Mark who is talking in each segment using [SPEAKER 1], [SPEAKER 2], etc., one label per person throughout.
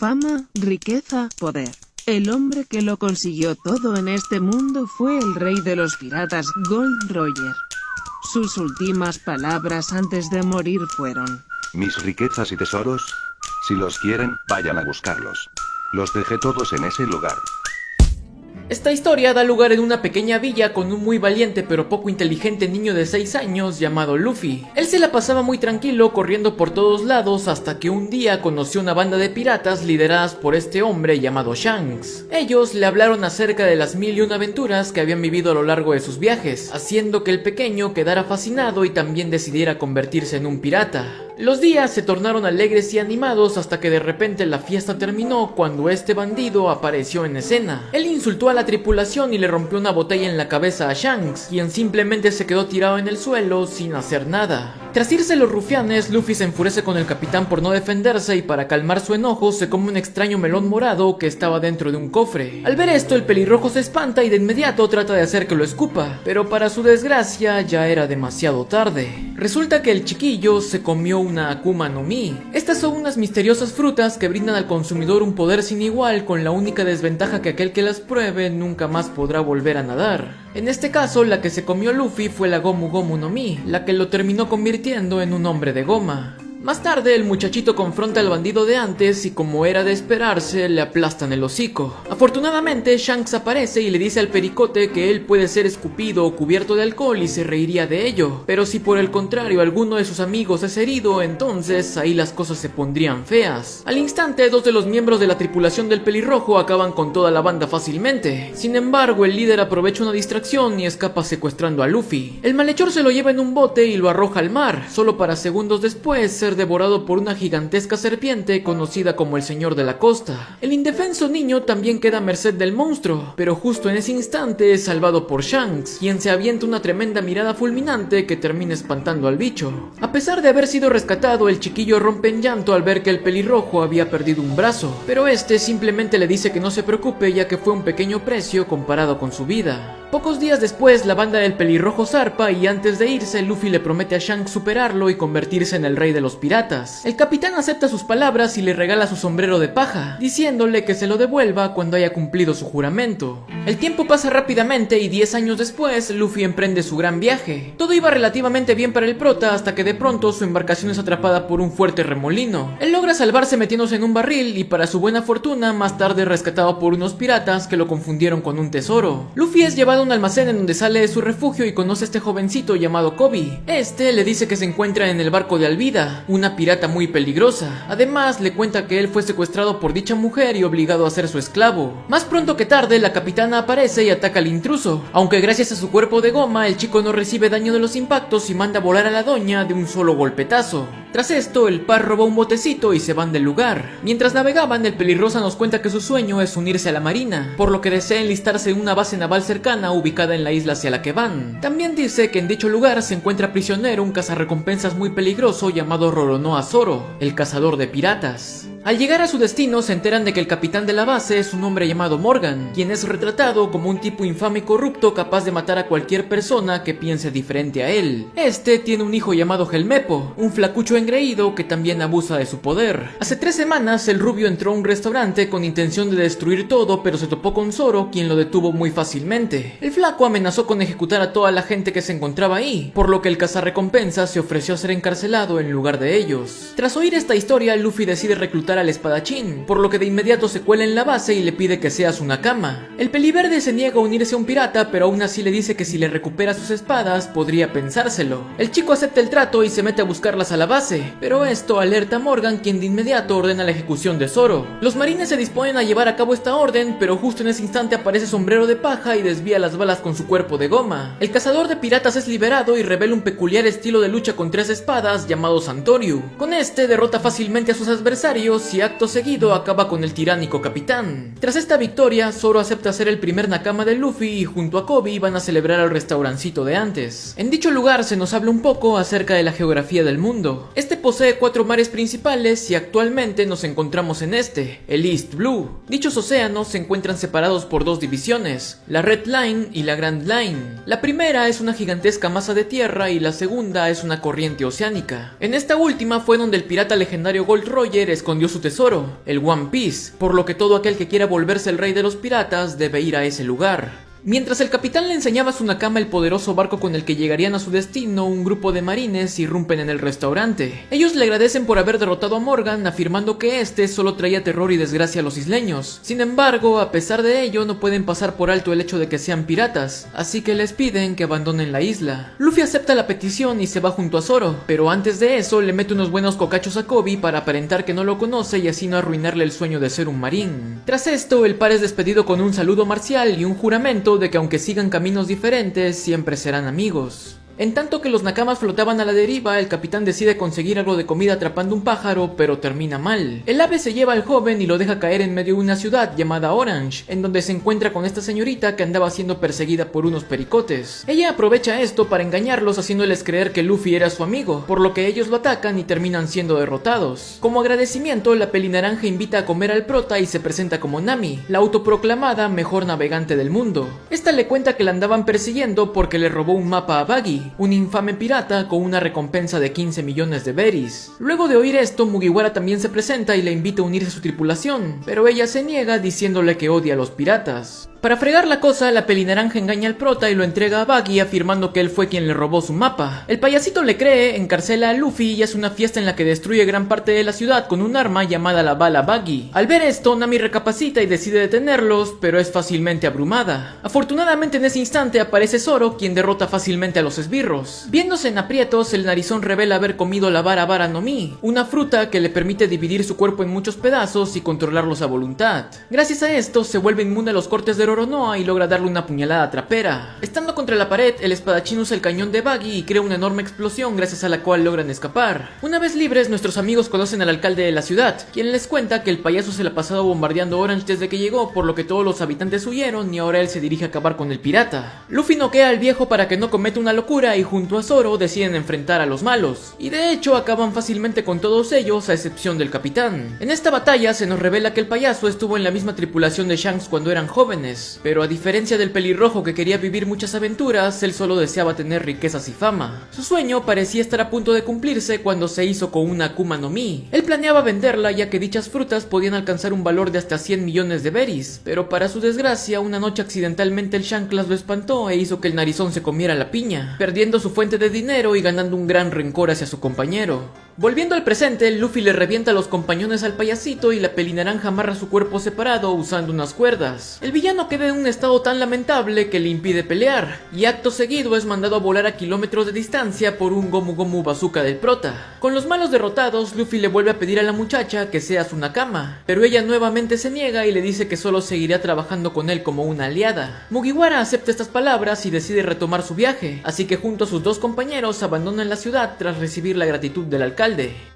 [SPEAKER 1] fama, riqueza, poder. El hombre que lo consiguió todo en este mundo fue el rey de los piratas, Gold Roger. Sus últimas palabras antes de morir fueron:
[SPEAKER 2] mis riquezas y tesoros. Si los quieren, vayan a buscarlos. Los dejé todos en ese lugar.
[SPEAKER 3] Esta historia da lugar en una pequeña villa con un muy valiente pero poco inteligente niño de 6 años llamado Luffy. Él se la pasaba muy tranquilo corriendo por todos lados hasta que un día conoció una banda de piratas lideradas por este hombre llamado Shanks. Ellos le hablaron acerca de las 1001 aventuras que habían vivido a lo largo de sus viajes, haciendo que el pequeño quedara fascinado y también decidiera convertirse en un pirata. Los días se tornaron alegres y animados hasta que de repente la fiesta terminó cuando este bandido apareció en escena. Él insultó a la tripulación y le rompió una botella en la cabeza a Shanks, quien simplemente se quedó tirado en el suelo sin hacer nada. Tras irse los rufianes, Luffy se enfurece con el capitán por no defenderse y para calmar su enojo se come un extraño melón morado que estaba dentro de un cofre. Al ver esto, el pelirrojo se espanta y de inmediato trata de hacer que lo escupa, pero para su desgracia ya era demasiado tarde. Resulta que el chiquillo se comió una Akuma no Mi. Estas son unas misteriosas frutas que brindan al consumidor un poder sin igual, con la única desventaja que aquel que las pruebe nunca más podrá volver a nadar. En este caso, la que se comió Luffy fue la Gomu Gomu no Mi, la que lo terminó convirtiendo en un hombre de goma. Más tarde, el muchachito confronta al bandido de antes y, como era de esperarse, le aplastan el hocico. Afortunadamente, Shanks aparece y le dice al pericote que él puede ser escupido o cubierto de alcohol y se reiría de ello. Pero si por el contrario alguno de sus amigos es herido, entonces ahí las cosas se pondrían feas. Al instante, 2 de los miembros de la tripulación del pelirrojo acaban con toda la banda fácilmente. Sin embargo, el líder aprovecha una distracción y escapa secuestrando a Luffy. El malhechor se lo lleva en un bote y lo arroja al mar, solo para segundos después ser devorado por una gigantesca serpiente conocida como el Señor de la Costa. El indefenso niño también queda a merced del monstruo, pero justo en ese instante es salvado por Shanks, quien se avienta una tremenda mirada fulminante que termina espantando al bicho. A pesar de haber sido rescatado, el chiquillo rompe en llanto al ver que el pelirrojo había perdido un brazo, pero este simplemente le dice que no se preocupe, ya que fue un pequeño precio comparado con su vida. Pocos días después, la banda del pelirrojo zarpa y antes de irse, Luffy le promete a Shanks superarlo y convertirse en el rey de los piratas. El capitán acepta sus palabras y le regala su sombrero de paja, diciéndole que se lo devuelva cuando haya cumplido su juramento. El tiempo pasa rápidamente y 10 años después, Luffy emprende su gran viaje. Todo iba relativamente bien para el prota hasta que de pronto su embarcación es atrapada por un fuerte remolino. Él logra salvarse metiéndose en un barril y, para su buena fortuna, más tarde rescatado por unos piratas que lo confundieron con un tesoro. Luffy es llevado a un almacén en donde sale de su refugio y conoce a este jovencito llamado Kobe. Este le dice que se encuentra en el barco de Alvida, una pirata muy peligrosa. Además, le cuenta que él fue secuestrado por dicha mujer y obligado a ser su esclavo. Más pronto que tarde, la capitana aparece y ataca al intruso, aunque gracias a su cuerpo de goma, el chico no recibe daño de los impactos y manda a volar a la doña de un solo golpetazo. Tras esto, el par roba un botecito y se van del lugar. Mientras navegaban, el pelirrosa nos cuenta que su sueño es unirse a la marina, por lo que desea enlistarse en una base naval cercana ubicada en la isla hacia la que van. También dice que en dicho lugar se encuentra prisionero un cazarrecompensas muy peligroso llamado Roronoa Zoro, el cazador de piratas. Al llegar a su destino se enteran de que el capitán de la base es un hombre llamado Morgan, quien es retratado como un tipo infame y corrupto capaz de matar a cualquier persona que piense diferente a él. Este tiene un hijo llamado Helmepo, un flacucho engreído que también abusa de su poder. Hace 3 semanas el rubio entró a un restaurante con intención de destruir todo, pero se topó con Zoro, quien lo detuvo muy fácilmente. El flaco amenazó con ejecutar a toda la gente que se encontraba ahí, por lo que el cazarrecompensas se ofreció a ser encarcelado en lugar de ellos. Tras oír esta historia, Luffy decide reclutar al espadachín, por lo que de inmediato se cuela en la base y le pide que sea su nakama. El peliverde se niega a unirse a un pirata, pero aún así le dice que si le recupera sus espadas podría pensárselo. El chico acepta el trato y se mete a buscarlas a la base, pero esto alerta a Morgan, quien de inmediato ordena la ejecución de Zoro. Los marines se disponen a llevar a cabo esta orden, pero justo en ese instante aparece Sombrero de Paja y desvía las balas con su cuerpo de goma. El cazador de piratas es liberado y revela un peculiar estilo de lucha con 3 espadas llamado Santoryu. Con este derrota fácilmente a sus adversarios y acto seguido acaba con el tiránico capitán. Tras esta victoria, Zoro acepta ser el primer nakama de Luffy y junto a Kobe van a celebrar al restaurancito de antes. En dicho lugar se nos habla un poco acerca de la geografía del mundo. Este posee 4 mares principales y actualmente nos encontramos en este, el East Blue. Dichos océanos se encuentran separados por 2 divisiones, la Red Line y la Grand Line. La primera es una gigantesca masa de tierra y la segunda es una corriente oceánica. En esta última fue donde el pirata legendario Gold Roger escondió su tesoro, el One Piece, por lo que todo aquel que quiera volverse el rey de los piratas debe ir a ese lugar. Mientras el capitán le enseñaba a su nakama el poderoso barco con el que llegarían a su destino, un grupo de marines irrumpen en el restaurante. Ellos le agradecen por haber derrotado a Morgan, afirmando que este solo traía terror y desgracia a los isleños. Sin embargo, a pesar de ello, no pueden pasar por alto el hecho de que sean piratas, así que les piden que abandonen la isla. Luffy acepta la petición y se va junto a Zoro, pero antes de eso le mete unos buenos cocachos a Kobe para aparentar que no lo conoce y así no arruinarle el sueño de ser un marín. Tras esto, el par es despedido con un saludo marcial y un juramento de que aunque sigan caminos diferentes, siempre serán amigos. En tanto que los nakamas flotaban a la deriva, el capitán decide conseguir algo de comida atrapando un pájaro, pero termina mal. El ave se lleva al joven y lo deja caer en medio de una ciudad llamada Orange, en donde se encuentra con esta señorita que andaba siendo perseguida por unos pericotes. Ella aprovecha esto para engañarlos haciéndoles creer que Luffy era su amigo, por lo que ellos lo atacan y terminan siendo derrotados. Como agradecimiento, la pelinaranja invita a comer al prota y se presenta como Nami, la autoproclamada mejor navegante del mundo. Esta le cuenta que la andaban persiguiendo porque le robó un mapa a Buggy, un infame pirata con una recompensa de 15 millones de berries. Luego de oír esto, Mugiwara también se presenta y le invita a unirse a su tripulación, pero ella se niega diciéndole que odia a los piratas. Para fregar la cosa, la pelinaranja engaña al prota y lo entrega a Buggy afirmando que él fue quien le robó su mapa. El payasito le cree, encarcela a Luffy y hace una fiesta en la que destruye gran parte de la ciudad con un arma llamada la bala Buggy. Al ver esto, Nami recapacita y decide detenerlos, pero es fácilmente abrumada. Afortunadamente en ese instante aparece Zoro, quien derrota fácilmente a los esbirros. Viéndose en aprietos, el narizón revela haber comido la vara no mi, una fruta que le permite dividir su cuerpo en muchos pedazos y controlarlos a voluntad. Gracias a esto, se vuelve inmune a los cortes de Roronoa y logra darle una puñalada trapera. Estando contra la pared, el espadachín usa el cañón de Buggy y crea una enorme explosión gracias a la cual logran escapar. Una vez libres, nuestros amigos conocen al alcalde de la ciudad, quien les cuenta que el payaso se la ha pasado bombardeando Orange desde que llegó, por lo que todos los habitantes huyeron y ahora él se dirige a acabar con el pirata. Luffy noquea al viejo para que no cometa una locura y junto a Zoro deciden enfrentar a los malos, y de hecho acaban fácilmente con todos ellos a excepción del capitán. En esta batalla se nos revela que el payaso estuvo en la misma tripulación de Shanks cuando eran jóvenes, pero a diferencia del pelirrojo que quería vivir muchas aventuras, él solo deseaba tener riquezas y fama. Su sueño parecía estar a punto de cumplirse cuando se hizo con una Akuma no Mi. Él planeaba venderla ya que dichas frutas podían alcanzar un valor de hasta 100 millones de berries, pero para su desgracia, una noche accidentalmente el chanclas lo espantó e hizo que el narizón se comiera la piña, perdiendo su fuente de dinero y ganando un gran rencor hacia su compañero. Volviendo al presente, Luffy le revienta los compañones al payasito y la pelinaranja amarra su cuerpo separado usando unas cuerdas. El villano queda en un estado tan lamentable que le impide pelear, y acto seguido es mandado a volar a kilómetros de distancia por un Gomu Gomu Bazooka del prota. Con los malos derrotados, Luffy le vuelve a pedir a la muchacha que sea su nakama, pero ella nuevamente se niega y le dice que solo seguirá trabajando con él como una aliada. Mugiwara acepta estas palabras y decide retomar su viaje, así que junto a sus dos compañeros abandonan la ciudad tras recibir la gratitud del alcalde.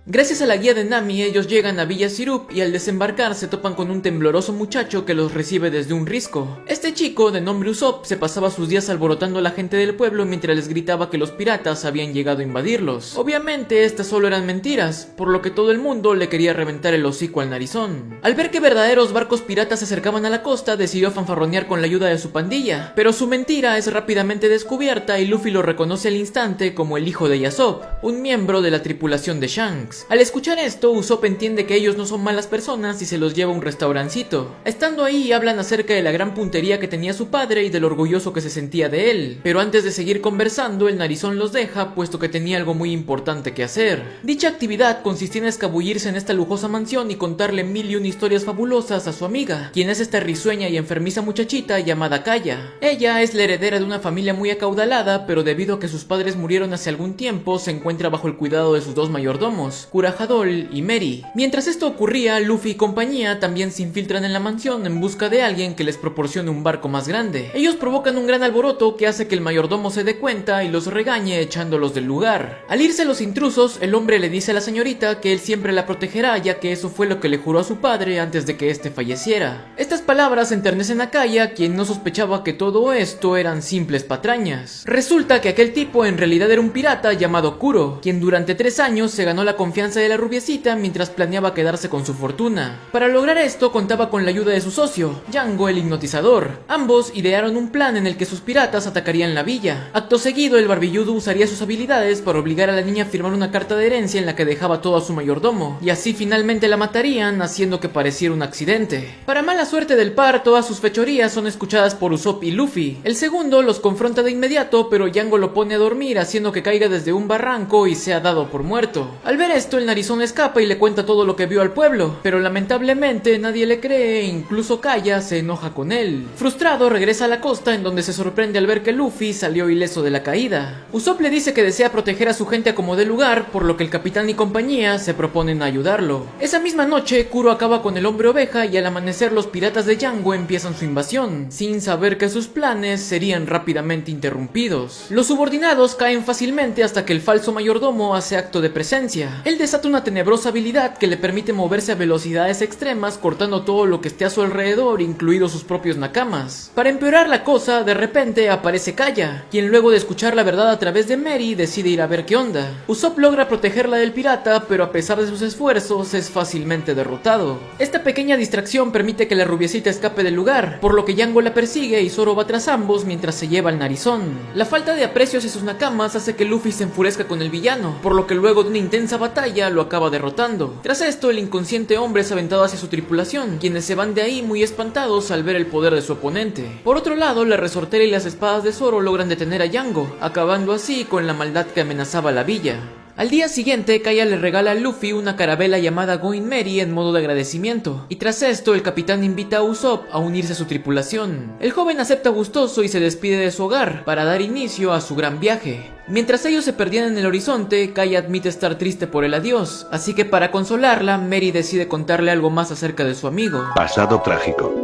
[SPEAKER 3] Gracias a la guía de Nami, ellos llegan a Villa Sirup y al desembarcar se topan con un tembloroso muchacho que los recibe desde un risco. Este chico, de nombre Usopp, se pasaba sus días alborotando a la gente del pueblo mientras les gritaba que los piratas habían llegado a invadirlos. Obviamente estas solo eran mentiras, por lo que todo el mundo le quería reventar el hocico al narizón. Al ver que verdaderos barcos piratas se acercaban a la costa, decidió fanfarronear con la ayuda de su pandilla, pero su mentira es rápidamente descubierta y Luffy lo reconoce al instante como el hijo de Yasop, un miembro de la tripulación de Shanks. Al escuchar esto, Usopp entiende que ellos no son malas personas y se los lleva a un restaurancito. Estando ahí, hablan acerca de la gran puntería que tenía su padre y de lo orgulloso que se sentía de él, pero antes de seguir conversando, el narizón los deja, puesto que tenía algo muy importante que hacer. Dicha actividad consistía en escabullirse en esta lujosa mansión y contarle 1001 historias fabulosas a su amiga, quien es esta risueña y enfermiza muchachita llamada Kaya. Ella es la heredera de una familia muy acaudalada, pero debido a que sus padres murieron hace algún tiempo, se encuentra bajo el cuidado de sus dos mayordomos, Kurajadol y Mary. Mientras esto ocurría, Luffy y compañía también se infiltran en la mansión en busca de alguien que les proporcione un barco más grande. Ellos provocan un gran alboroto que hace que el mayordomo se dé cuenta y los regañe echándolos del lugar. Al irse los intrusos, el hombre le dice a la señorita que él siempre la protegerá, ya que eso fue lo que le juró a su padre antes de que éste falleciera. Estas palabras enternecen a Kaya, quien no sospechaba que todo esto eran simples patrañas. Resulta que aquel tipo en realidad era un pirata llamado Kuro, quien durante 3 años se ganó la confianza de la rubiecita mientras planeaba quedarse con su fortuna. Para lograr esto contaba con la ayuda de su socio, Django el hipnotizador. Ambos idearon un plan en el que sus piratas atacarían la villa. Acto seguido, el barbilludo usaría sus habilidades para obligar a la niña a firmar una carta de herencia en la que dejaba todo a su mayordomo, y así finalmente la matarían, haciendo que pareciera un accidente. Para mala suerte del par, todas sus fechorías son escuchadas por Usopp y Luffy. El segundo los confronta de inmediato, pero Django lo pone a dormir, haciendo que caiga desde un barranco y sea dado por muerto. Al ver esto, el narizón escapa y le cuenta todo lo que vio al pueblo, pero lamentablemente nadie le cree, incluso Kaya se enoja con él. Frustrado, regresa a la costa, en donde se sorprende al ver que Luffy salió ileso de la caída. Usopp le dice que desea proteger a su gente a como dé lugar, por lo que el capitán y compañía se proponen ayudarlo. Esa misma noche, Kuro acaba con el hombre oveja y al amanecer los piratas de Django empiezan su invasión, sin saber que sus planes serían rápidamente interrumpidos. Los subordinados caen fácilmente hasta que el falso mayordomo hace acto de presencia. Él desata una tenebrosa habilidad que le permite moverse a velocidades extremas, cortando todo lo que esté a su alrededor, incluidos sus propios nakamas. Para empeorar la cosa, de repente aparece Kaya, quien luego de escuchar la verdad a través de Mary decide ir a ver qué onda. Usopp logra protegerla del pirata, pero a pesar de sus esfuerzos es fácilmente derrotado. Esta pequeña distracción permite que la rubiecita escape del lugar, por lo que Django la persigue y Zoro va tras ambos mientras se lleva al narizón. La falta de aprecio hacia sus nakamas hace que Luffy se enfurezca con el villano, por lo que luego de una intensa batalla lo acaba derrotando. Tras esto, el inconsciente hombre es aventado hacia su tripulación, quienes se van de ahí muy espantados al ver el poder de su oponente. Por otro lado, la resortera y las espadas de Zoro logran detener a Django, acabando así con la maldad que amenazaba la villa. Al día siguiente, Kaya le regala a Luffy una carabela llamada Going Merry en modo de agradecimiento, y tras esto el capitán invita a Usopp a unirse a su tripulación. El joven acepta gustoso y se despide de su hogar para dar inicio a su gran viaje. Mientras ellos se perdían en el horizonte, Kaya admite estar triste por el adiós, así que para consolarla, Mary decide contarle algo más acerca de su amigo.
[SPEAKER 2] Pasado trágico.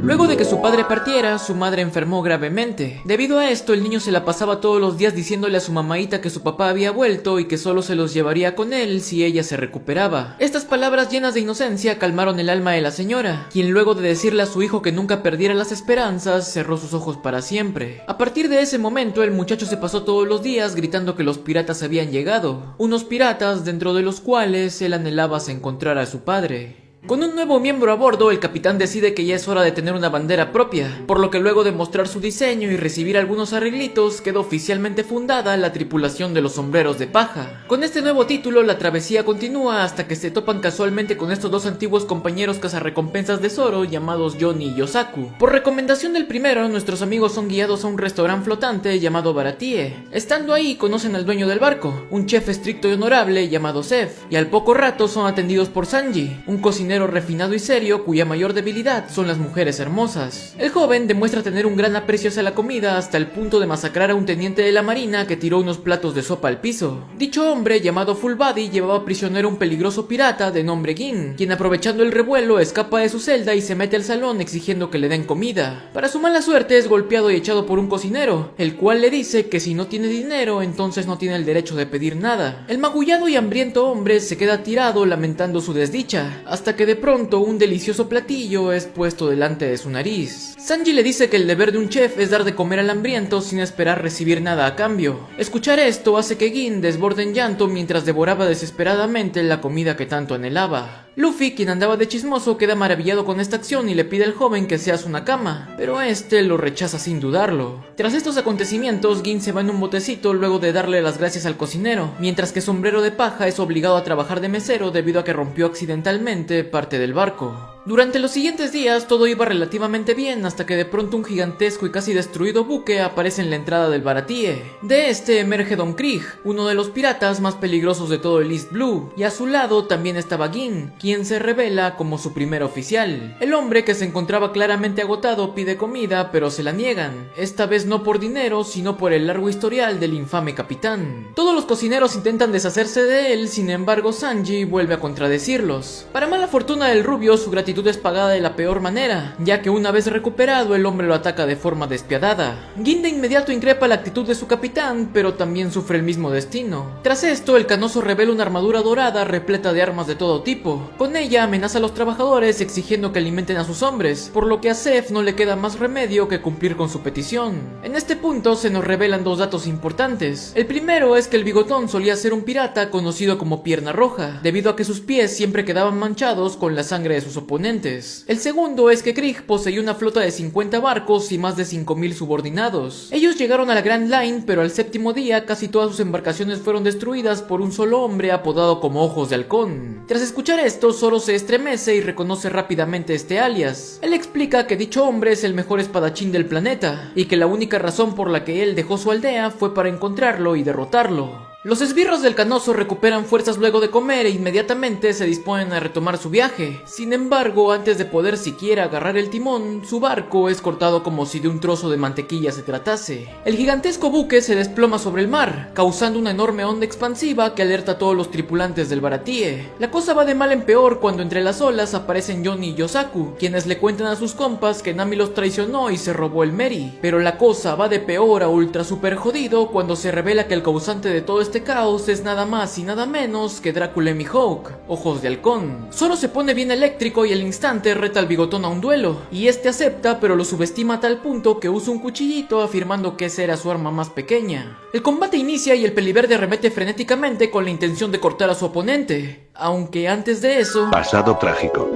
[SPEAKER 3] Luego de que su padre partiera, su madre enfermó gravemente. Debido a esto, el niño se la pasaba todos los días diciéndole a su mamaita que su papá había vuelto y que solo se los llevaría con él si ella se recuperaba. Estas palabras llenas de inocencia calmaron el alma de la señora, quien luego de decirle a su hijo que nunca perdiera las esperanzas, cerró sus ojos para siempre. A partir de ese momento, el muchacho se pasó todos los días gritando que los piratas habían llegado, unos piratas dentro de los cuales él anhelaba se encontrara a su padre. Con un nuevo miembro a bordo, el capitán decide que ya es hora de tener una bandera propia, por lo que luego de mostrar su diseño y recibir algunos arreglitos, quedó oficialmente fundada la tripulación de los sombreros de paja. Con este nuevo título, la travesía continúa hasta que se topan casualmente con estos dos antiguos compañeros cazarrecompensas de Zoro llamados Johnny y Yosaku. Por recomendación del primero, nuestros amigos son guiados a un restaurante flotante llamado Baratie. Estando ahí, conocen al dueño del barco, un chef estricto y honorable llamado Seth, y al poco rato son atendidos por Sanji, un cocinero refinado y serio cuya mayor debilidad son las mujeres hermosas. El joven demuestra tener un gran aprecio hacia la comida hasta el punto de masacrar a un teniente de la marina que tiró unos platos de sopa al piso. Dicho hombre, llamado Full Body, llevaba prisionero a un peligroso pirata de nombre Gin, quien aprovechando el revuelo escapa de su celda y se mete al salón exigiendo que le den comida. Para su mala suerte es golpeado y echado por un cocinero, el cual le dice que si no tiene dinero entonces no tiene el derecho de pedir nada. El magullado y hambriento hombre se queda tirado lamentando su desdicha, hasta que de pronto un delicioso platillo es puesto delante de su nariz. Sanji le dice que el deber de un chef es dar de comer al hambriento sin esperar recibir nada a cambio. Escuchar esto hace que Gin desborde en llanto mientras devoraba desesperadamente la comida que tanto anhelaba. Luffy, quien andaba de chismoso, queda maravillado con esta acción y le pide al joven que sea su nakama, pero este lo rechaza sin dudarlo. Tras estos acontecimientos, Gin se va en un botecito luego de darle las gracias al cocinero, mientras que Sombrero de Paja es obligado a trabajar de mesero debido a que rompió accidentalmente parte del barco. Durante los siguientes días todo iba relativamente bien hasta que de pronto un gigantesco y casi destruido buque aparece en la entrada del Baratie. De este emerge Don Krieg, uno de los piratas más peligrosos de todo el East Blue, y a su lado también estaba Gin, quien se revela como su primer oficial. El hombre, que se encontraba claramente agotado, pide comida pero se la niegan, esta vez no por dinero sino por el largo historial del infame capitán. Todos los cocineros intentan deshacerse de él, sin embargo Sanji vuelve a contradecirlos. Para mala fortuna del rubio, su gratitud es pagada de la peor manera, ya que una vez recuperado, el hombre lo ataca de forma despiadada. Gin de inmediato increpa la actitud de su capitán, pero también sufre el mismo destino. Tras esto, el canoso revela una armadura dorada repleta de armas de todo tipo. Con ella amenaza a los trabajadores exigiendo que alimenten a sus hombres, por lo que a Seth no le queda más remedio que cumplir con su petición. En este punto se nos revelan dos datos importantes. El primero es que el bigotón solía ser un pirata conocido como Pierna Roja, debido a que sus pies siempre quedaban manchados con la sangre de sus oponentes. El segundo es que Krieg poseía una flota de 50 barcos y más de 5000 subordinados. Ellos llegaron a la Grand Line, pero al séptimo día casi todas sus embarcaciones fueron destruidas por un solo hombre apodado como Ojos de Halcón. Tras escuchar esto, Zoro se estremece y reconoce rápidamente este alias. Él explica que dicho hombre es el mejor espadachín del planeta, y que la única razón por la que él dejó su aldea fue para encontrarlo y derrotarlo. Los esbirros del canoso recuperan fuerzas luego de comer e inmediatamente se disponen a retomar su viaje. Sin embargo, antes de poder siquiera agarrar el timón, su barco es cortado como si de un trozo de mantequilla se tratase. El gigantesco buque se desploma sobre el mar, causando una enorme onda expansiva que alerta a todos los tripulantes del Baratie. La cosa va de mal en peor cuando entre las olas aparecen Johnny y Yosaku, quienes le cuentan a sus compas que Nami los traicionó y se robó el Meri. Pero la cosa va de peor a ultra super jodido cuando se revela que el causante de todo este caos es nada más y nada menos que Drácula y Mihawk, Ojos de Halcón. Zoro se pone bien eléctrico y al instante reta al bigotón a un duelo, y este acepta pero lo subestima a tal punto que usa un cuchillito afirmando que esa era su arma más pequeña. El combate inicia y el peliverde arremete frenéticamente con la intención de cortar a su oponente, aunque antes de eso...
[SPEAKER 2] Pasado trágico.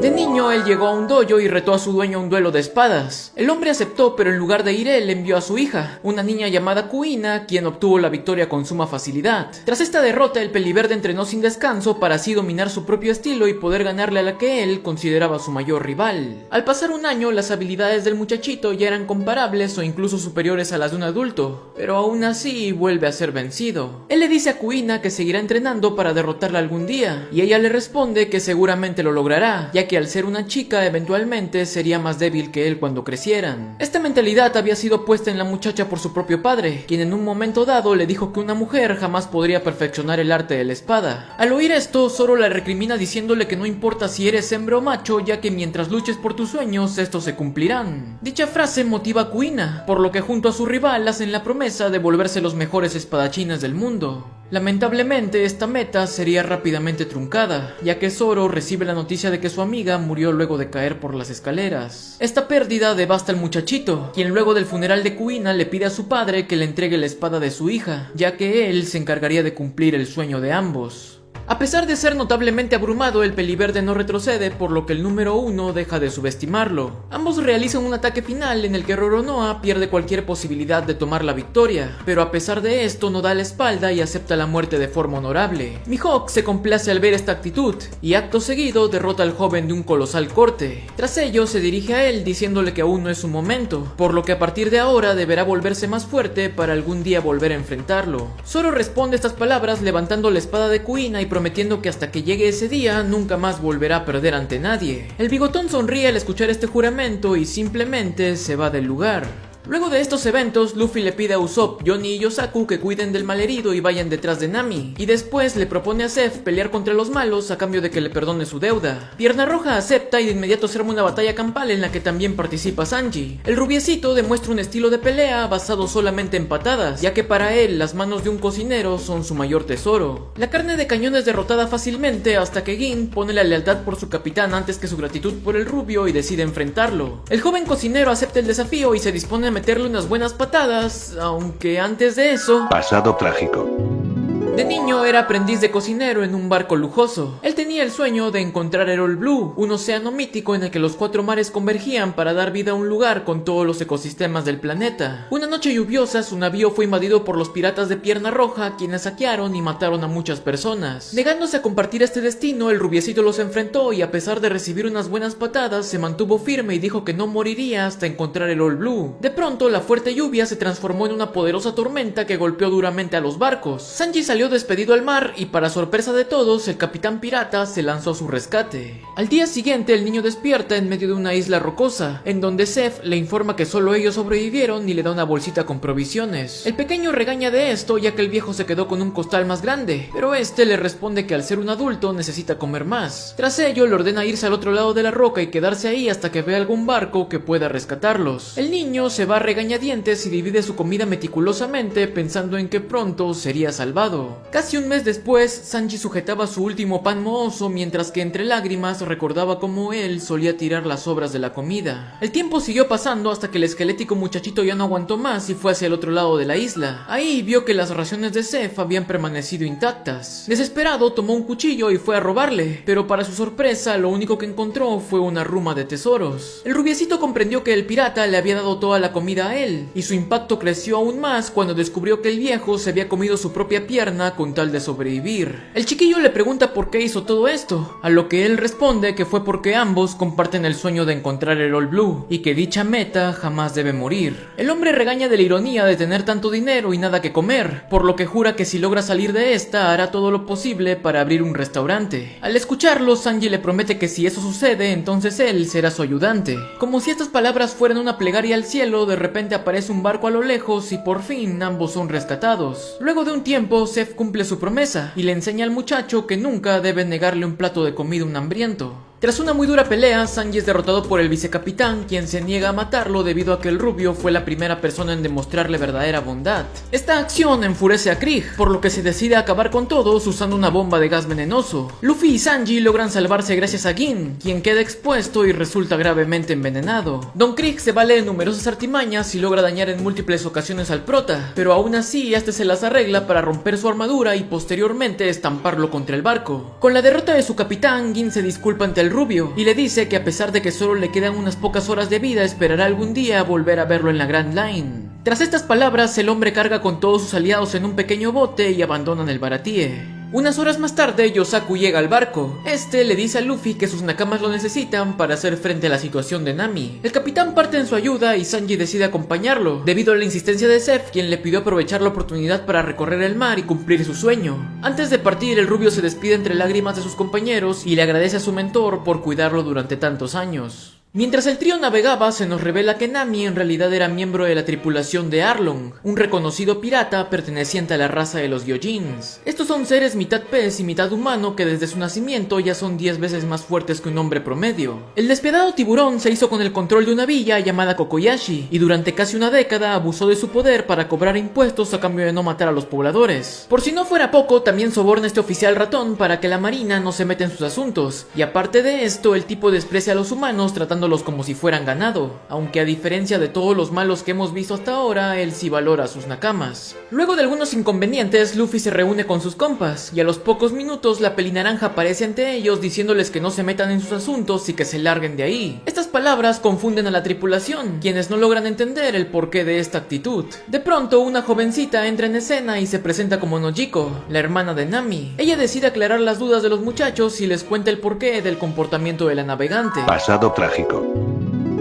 [SPEAKER 3] De niño, él llegó a un dojo y retó a su dueño a un duelo de espadas. El hombre aceptó, pero en lugar de ir él, envió a su hija, una niña llamada Kuina, quien obtuvo la victoria con suma facilidad. Tras esta derrota, el peliverde entrenó sin descanso para así dominar su propio estilo y poder ganarle a la que él consideraba su mayor rival. Al pasar un año, las habilidades del muchachito ya eran comparables o incluso superiores a las de un adulto, pero aún así vuelve a ser vencido. Él le dice a Kuina que seguirá entrenando para derrotarla algún día, y ella le responde que seguramente lo logrará, ya que al ser una chica eventualmente sería más débil que él cuando crecieran. Esta mentalidad había sido puesta en la muchacha por su propio padre, quien en un momento dado le dijo que una mujer jamás podría perfeccionar el arte de la espada. Al oír esto, Zoro la recrimina diciéndole que no importa si eres hembra o macho, ya que mientras luches por tus sueños, estos se cumplirán. Dicha frase motiva a Kuina, por lo que junto a su rival hacen la promesa de volverse los mejores espadachines del mundo. Lamentablemente, esta meta sería rápidamente truncada, ya que Zoro recibe la noticia de que su amiga murió luego de caer por las escaleras. Esta pérdida devasta al muchachito, quien luego del funeral de Kuina le pide a su padre que le entregue la espada de su hija, ya que él se encargaría de cumplir el sueño de ambos. A pesar de ser notablemente abrumado, el peliverde no retrocede, por lo que el número 1 deja de subestimarlo. Ambos realizan un ataque final en el que Roronoa pierde cualquier posibilidad de tomar la victoria, pero a pesar de esto no da la espalda y acepta la muerte de forma honorable. Mihawk se complace al ver esta actitud, y acto seguido derrota al joven de un colosal corte. Tras ello se dirige a él diciéndole que aún no es su momento, por lo que a partir de ahora deberá volverse más fuerte para algún día volver a enfrentarlo. Zoro responde estas palabras levantando la espada de Kuina y prometiendo que hasta que llegue ese día nunca más volverá a perder ante nadie. El bigotón sonríe al escuchar este juramento y simplemente se va del lugar. Luego de estos eventos, Luffy le pide a Usopp, Johnny y Yosaku que cuiden del malherido y vayan detrás de Nami, y después le propone a Seth pelear contra los malos a cambio de que le perdone su deuda. Pierna Roja acepta y de inmediato se arma una batalla campal en la que también participa Sanji. El rubiecito demuestra un estilo de pelea basado solamente en patadas, ya que para él las manos de un cocinero son su mayor tesoro. La carne de cañón es derrotada fácilmente hasta que Gin pone la lealtad por su capitán antes que su gratitud por el rubio y decide enfrentarlo. El joven cocinero acepta el desafío y se dispone a meterle unas buenas patadas, aunque antes de eso...
[SPEAKER 2] Pasado trágico.
[SPEAKER 3] De niño era aprendiz de cocinero en un barco lujoso. Él tenía el sueño de encontrar Erol Blue, un océano mítico en el que los 4 mares convergían para dar vida a un lugar con todos los ecosistemas del planeta. Una noche lluviosa, su navío fue invadido por los piratas de Pierna Roja, quienes saquearon y mataron a muchas personas. Negándose a compartir este destino, el rubiecito los enfrentó y a pesar de recibir unas buenas patadas, se mantuvo firme y dijo que no moriría hasta encontrar Erol Blue. De pronto, la fuerte lluvia se transformó en una poderosa tormenta que golpeó duramente a los barcos. Sanji salió cayó despedido al mar y para sorpresa de todos, el capitán pirata se lanzó a su rescate. Al día siguiente, el niño despierta en medio de una isla rocosa, en donde Seth le informa que solo ellos sobrevivieron y le da una bolsita con provisiones. El pequeño regaña de esto ya que el viejo se quedó con un costal más grande, pero este le responde que al ser un adulto necesita comer más. Tras ello, le ordena irse al otro lado de la roca y quedarse ahí hasta que vea algún barco que pueda rescatarlos. El niño se va a regañadientes y divide su comida meticulosamente pensando en que pronto sería salvado. Casi un mes después, Sanji sujetaba su último pan mohoso mientras que entre lágrimas recordaba cómo él solía tirar las sobras de la comida. El tiempo siguió pasando hasta que el esquelético muchachito ya no aguantó más y fue hacia el otro lado de la isla. Ahí vio que las raciones de Seth habían permanecido intactas. Desesperado, tomó un cuchillo y fue a robarle, pero para su sorpresa lo único que encontró fue una ruma de tesoros. El rubiecito comprendió que el pirata le había dado toda la comida a él, y su impacto creció aún más cuando descubrió que el viejo se había comido su propia pierna con tal de sobrevivir. El chiquillo le pregunta por qué hizo todo esto, a lo que él responde que fue porque ambos comparten el sueño de encontrar el All Blue, y que dicha meta jamás debe morir. El hombre regaña de la ironía de tener tanto dinero y nada que comer, por lo que jura que si logra salir de esta hará todo lo posible para abrir un restaurante. Al escucharlo, Sanji le promete que si eso sucede, entonces él será su ayudante. Como si estas palabras fueran una plegaria al cielo, de repente aparece un barco a lo lejos y por fin ambos son rescatados. Luego de un tiempo, Seth cumple su promesa y le enseña al muchacho que nunca debe negarle un plato de comida a un hambriento. Tras una muy dura pelea, Sanji es derrotado por el vicecapitán, quien se niega a matarlo debido a que el rubio fue la primera persona en demostrarle verdadera bondad. Esta acción enfurece a Krieg, por lo que se decide acabar con todos usando una bomba de gas venenoso. Luffy y Sanji logran salvarse gracias a Gin, quien queda expuesto y resulta gravemente envenenado. Don Krieg se vale de numerosas artimañas y logra dañar en múltiples ocasiones al prota, pero aún así este se las arregla para romper su armadura y posteriormente estamparlo contra el barco. Con la derrota de su capitán, Gin se disculpa ante el rubio y le dice que a pesar de que solo le quedan unas pocas horas de vida, esperará algún día volver a verlo en la Grand Line. Tras estas palabras, el hombre carga con todos sus aliados en un pequeño bote y abandonan el Baratie. Unas horas más tarde, Yosaku llega al barco. Este le dice a Luffy que sus nakamas lo necesitan para hacer frente a la situación de Nami. El capitán parte en su ayuda y Sanji decide acompañarlo, debido a la insistencia de Seth, quien le pidió aprovechar la oportunidad para recorrer el mar y cumplir su sueño. Antes de partir, el rubio se despide entre lágrimas de sus compañeros y le agradece a su mentor por cuidarlo durante tantos años. Mientras el trío navegaba, se nos revela que Nami en realidad era miembro de la tripulación de Arlong, un reconocido pirata perteneciente a la raza de los Gyojins. Estos son seres mitad pez y mitad humano que desde su nacimiento ya son 10 veces más fuertes que un hombre promedio. El despiadado tiburón se hizo con el control de una villa llamada Kokoyashi, y durante casi una década abusó de su poder para cobrar impuestos a cambio de no matar a los pobladores. Por si no fuera poco, también soborna a este oficial ratón para que la marina no se meta en sus asuntos, y aparte de esto, el tipo desprecia a los humanos tratando como si fueran ganado, aunque a diferencia de todos los malos que hemos visto hasta ahora, él sí valora a sus nakamas. Luego de algunos inconvenientes, Luffy se reúne con sus compas, y a los pocos minutos la pelinaranja aparece ante ellos diciéndoles que no se metan en sus asuntos y que se larguen de ahí. Estas palabras confunden a la tripulación, quienes no logran entender el porqué de esta actitud. De pronto, una jovencita entra en escena y se presenta como Nojiko, la hermana de Nami. Ella decide aclarar las dudas de los muchachos y les cuenta el porqué del comportamiento de la navegante.
[SPEAKER 2] Pasado trágico.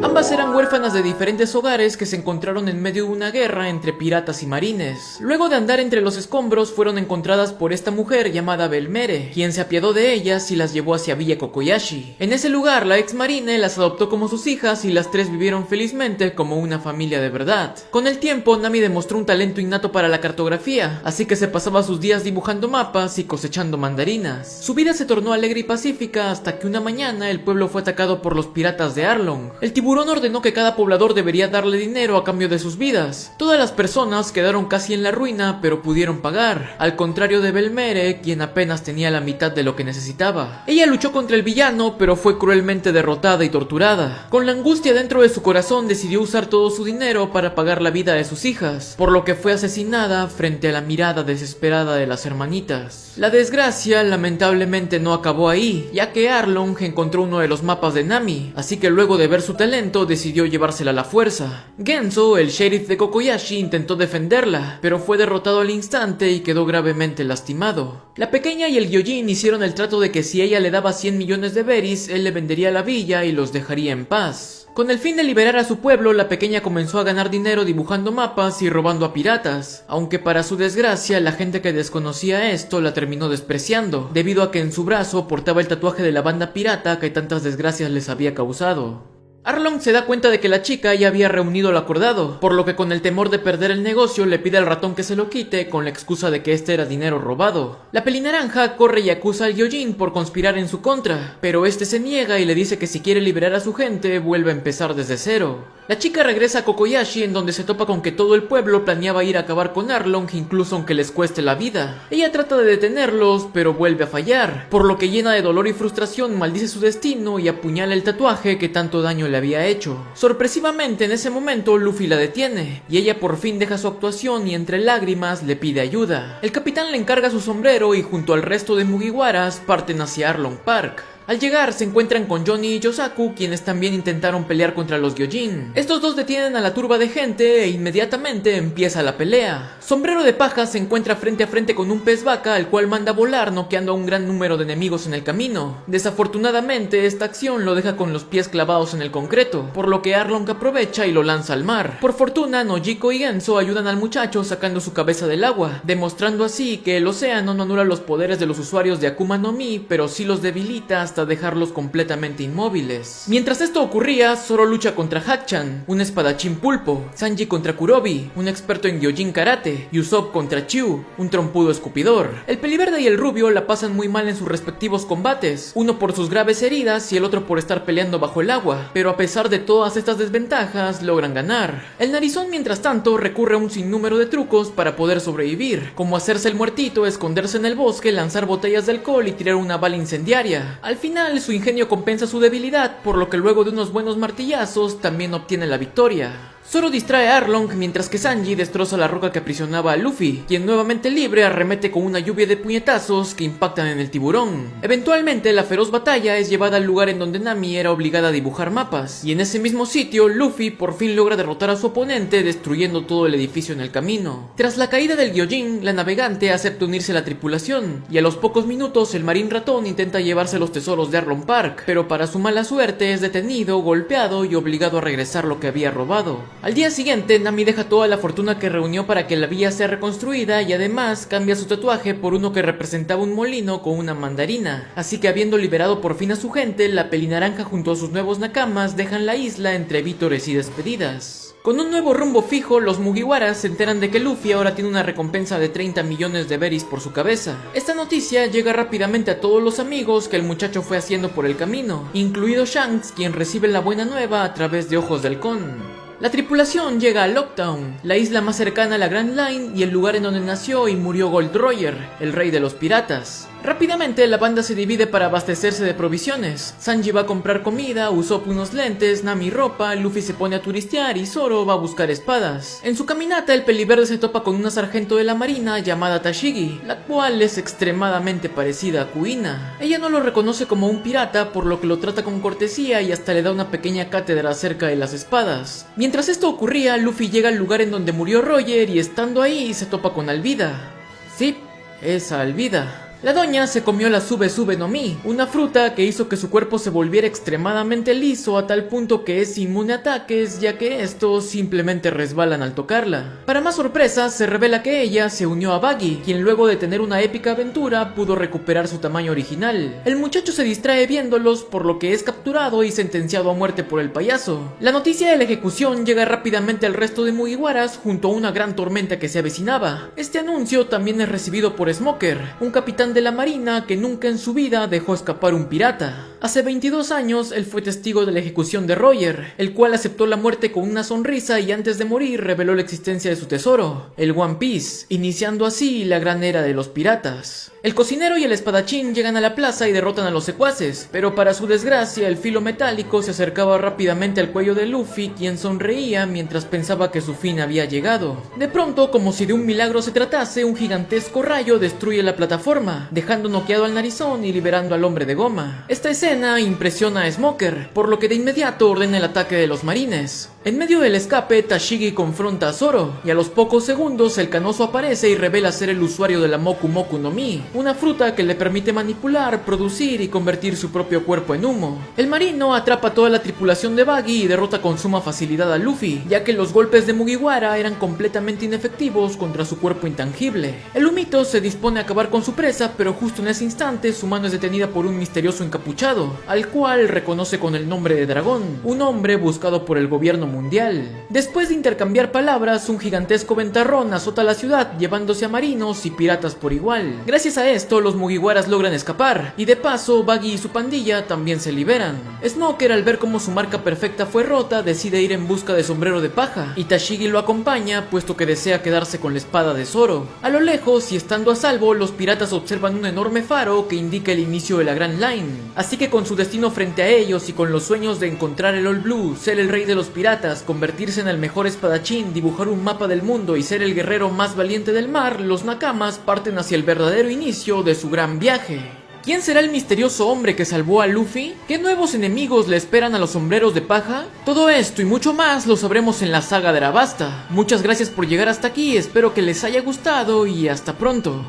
[SPEAKER 3] Ambas eran huérfanas de diferentes hogares que se encontraron en medio de una guerra entre piratas y marines. Luego de andar entre los escombros, fueron encontradas por esta mujer llamada Belmere, quien se apiadó de ellas y las llevó hacia Villa Kokoyashi. En ese lugar, la ex marine las adoptó como sus hijas y las tres vivieron felizmente como una familia de verdad. Con el tiempo, Nami demostró un talento innato para la cartografía, así que se pasaba sus días dibujando mapas y cosechando mandarinas. Su vida se tornó alegre y pacífica hasta que una mañana el pueblo fue atacado por los piratas de Arlong. El tiburón ordenó que cada poblador debería darle dinero a cambio de sus vidas. Todas las personas quedaron casi en la ruina, pero pudieron pagar, al contrario de Belmere, quien apenas tenía la mitad de lo que necesitaba. Ella luchó contra el villano, pero fue cruelmente derrotada y torturada. Con la angustia dentro de su corazón, decidió usar todo su dinero para pagar la vida de sus hijas, por lo que fue asesinada frente a la mirada desesperada de las hermanitas. La desgracia lamentablemente no acabó ahí, ya que Arlong encontró uno de los mapas de Nami, así que luego de ver su talento, momento decidió llevársela a la fuerza. Genzo, el sheriff de Kokoyashi, intentó defenderla, pero fue derrotado al instante y quedó gravemente lastimado. La pequeña y el Gyojin hicieron el trato de que si ella le daba 100 millones de berries, él le vendería la villa y los dejaría en paz. Con el fin de liberar a su pueblo, la pequeña comenzó a ganar dinero dibujando mapas y robando a piratas, aunque para su desgracia la gente que desconocía esto la terminó despreciando, debido a que en su brazo portaba el tatuaje de la banda pirata que tantas desgracias les había causado. Arlong se da cuenta de que la chica ya había reunido lo acordado, por lo que con el temor de perder el negocio le pide al ratón que se lo quite con la excusa de que este era dinero robado. La pelinaranja corre y acusa al Gyojin por conspirar en su contra, pero este se niega y le dice que si quiere liberar a su gente vuelve a empezar desde cero. La chica regresa a Kokoyashi, en donde se topa con que todo el pueblo planeaba ir a acabar con Arlong, incluso aunque les cueste la vida. Ella trata de detenerlos, pero vuelve a fallar, por lo que llena de dolor y frustración maldice su destino y apuñala el tatuaje que tanto daño le había hecho. Sorpresivamente en ese momento Luffy la detiene, y ella por fin deja su actuación y entre lágrimas le pide ayuda. El capitán le encarga su sombrero y junto al resto de Mugiwaras parten hacia Arlong Park. Al llegar se encuentran con Johnny y Yosaku, quienes también intentaron pelear contra los Gyojin. Estos dos detienen a la turba de gente e inmediatamente empieza la pelea. Sombrero de Paja se encuentra frente a frente con un pez vaca, al cual manda volar noqueando a un gran número de enemigos en el camino. Desafortunadamente esta acción lo deja con los pies clavados en el concreto, por lo que Arlong aprovecha y lo lanza al mar. Por fortuna Nojiko y Genzo ayudan al muchacho sacando su cabeza del agua, demostrando así que el océano no anula los poderes de los usuarios de Akuma no Mi, pero sí los debilita hasta dejarlos completamente inmóviles. Mientras esto ocurría, Zoro lucha contra Hacchan, un espadachín pulpo, Sanji contra Kurobi, un experto en Gyojin karate, y Usopp contra Chiu, un trompudo escupidor. El peliverde y el rubio la pasan muy mal en sus respectivos combates, uno por sus graves heridas y el otro por estar peleando bajo el agua, pero a pesar de todas estas desventajas, logran ganar. El narizón, mientras tanto, recurre a un sinnúmero de trucos para poder sobrevivir, como hacerse el muertito, esconderse en el bosque, lanzar botellas de alcohol y tirar una bala incendiaria. Al final, su ingenio compensa su debilidad, por lo que luego de unos buenos martillazos, también obtiene la victoria. Zoro distrae a Arlong mientras que Sanji destroza la roca que aprisionaba a Luffy, quien nuevamente libre arremete con una lluvia de puñetazos que impactan en el tiburón. Eventualmente la feroz batalla es llevada al lugar en donde Nami era obligada a dibujar mapas, y en ese mismo sitio Luffy por fin logra derrotar a su oponente destruyendo todo el edificio en el camino. Tras la caída del Gyojin, la navegante acepta unirse a la tripulación, y a los pocos minutos el marín ratón intenta llevarse los tesoros de Arlong Park, pero para su mala suerte es detenido, golpeado y obligado a regresar lo que había robado. Al día siguiente, Nami deja toda la fortuna que reunió para que la villa sea reconstruida y además cambia su tatuaje por uno que representaba un molino con una mandarina. Así que habiendo liberado por fin a su gente, la pelinaranja junto a sus nuevos nakamas dejan la isla entre vítores y despedidas. Con un nuevo rumbo fijo, los Mugiwaras se enteran de que Luffy ahora tiene una recompensa de 30 millones de berries por su cabeza. Esta noticia llega rápidamente a todos los amigos que el muchacho fue haciendo por el camino, incluido Shanks, quien recibe la buena nueva a través de Ojos de Halcón. La tripulación llega a Lockdown, la isla más cercana a la Grand Line y el lugar en donde nació y murió Gold Roger, el rey de los piratas. Rápidamente la banda se divide para abastecerse de provisiones. Sanji va a comprar comida, Usopp unos lentes, Nami ropa, Luffy se pone a turistear y Zoro va a buscar espadas. En su caminata el peliverde se topa con una sargento de la marina llamada Tashigi, la cual es extremadamente parecida a Kuina. Ella no lo reconoce como un pirata, por lo que lo trata con cortesía y hasta le da una pequeña cátedra acerca de las espadas. Mientras esto ocurría, Luffy llega al lugar en donde murió Roger y estando ahí se topa con Alvida. Sí, esa Alvida. La doña se comió la Sube no Mi, una fruta que hizo que su cuerpo se volviera extremadamente liso a tal punto que es inmune a ataques, ya que estos simplemente resbalan al tocarla. Para más sorpresa, se revela que ella se unió a Buggy, quien luego de tener una épica aventura pudo recuperar su tamaño original. El muchacho se distrae viéndolos, por lo que es capturado y sentenciado a muerte por el payaso. La noticia de la ejecución llega rápidamente al resto de Mugiwaras junto a una gran tormenta que se avecinaba. Este anuncio también es recibido por Smoker, un capitán de la marina que nunca en su vida dejó escapar un pirata. Hace 22 años él fue testigo de la ejecución de Roger, el cual aceptó la muerte con una sonrisa y antes de morir reveló la existencia de su tesoro, el One Piece, iniciando así la gran era de los piratas. El cocinero y el espadachín llegan a la plaza y derrotan a los secuaces, pero para su desgracia el filo metálico se acercaba rápidamente al cuello de Luffy, quien sonreía mientras pensaba que su fin había llegado. De pronto, como si de un milagro se tratase, un gigantesco rayo destruye la plataforma, goma, dejando noqueado al narizón y liberando al hombre de goma. Esta escena impresiona a Smoker, por lo que de inmediato ordena el ataque de los marines. En medio del escape, Tashigi confronta a Zoro, y a los pocos segundos el canoso aparece y revela ser el usuario de la Moku Moku no Mi, una fruta que le permite manipular, producir y convertir su propio cuerpo en humo. El marino atrapa a toda la tripulación de Buggy y derrota con suma facilidad a Luffy, ya que los golpes de Mugiwara eran completamente inefectivos contra su cuerpo intangible. El humito se dispone a acabar con su presa, pero justo en ese instante su mano es detenida por un misterioso encapuchado, al cual reconoce con el nombre de Dragón, un hombre buscado por el gobierno mundial. Después de intercambiar palabras, un gigantesco ventarrón azota la ciudad, llevándose a marinos y piratas por igual. Gracias a esto, los Mugiwaras logran escapar, y de paso, Buggy y su pandilla también se liberan. Smoker, al ver cómo su marca perfecta fue rota, decide ir en busca de Sombrero de Paja, y Tashigi lo acompaña, puesto que desea quedarse con la espada de Zoro. A lo lejos, y estando a salvo, los piratas observan un enorme faro que indica el inicio de la Grand Line. Así que con su destino frente a ellos y con los sueños de encontrar el All Blue, ser el rey de los piratas, convertirse en el mejor espadachín, dibujar un mapa del mundo y ser el guerrero más valiente del mar, los Nakamas parten hacia el verdadero inicio de su gran viaje. ¿Quién será el misterioso hombre que salvó a Luffy? ¿Qué nuevos enemigos le esperan a los sombreros de paja? Todo esto y mucho más lo sabremos en la saga de Arabasta. Muchas gracias por llegar hasta aquí, espero que les haya gustado y hasta pronto.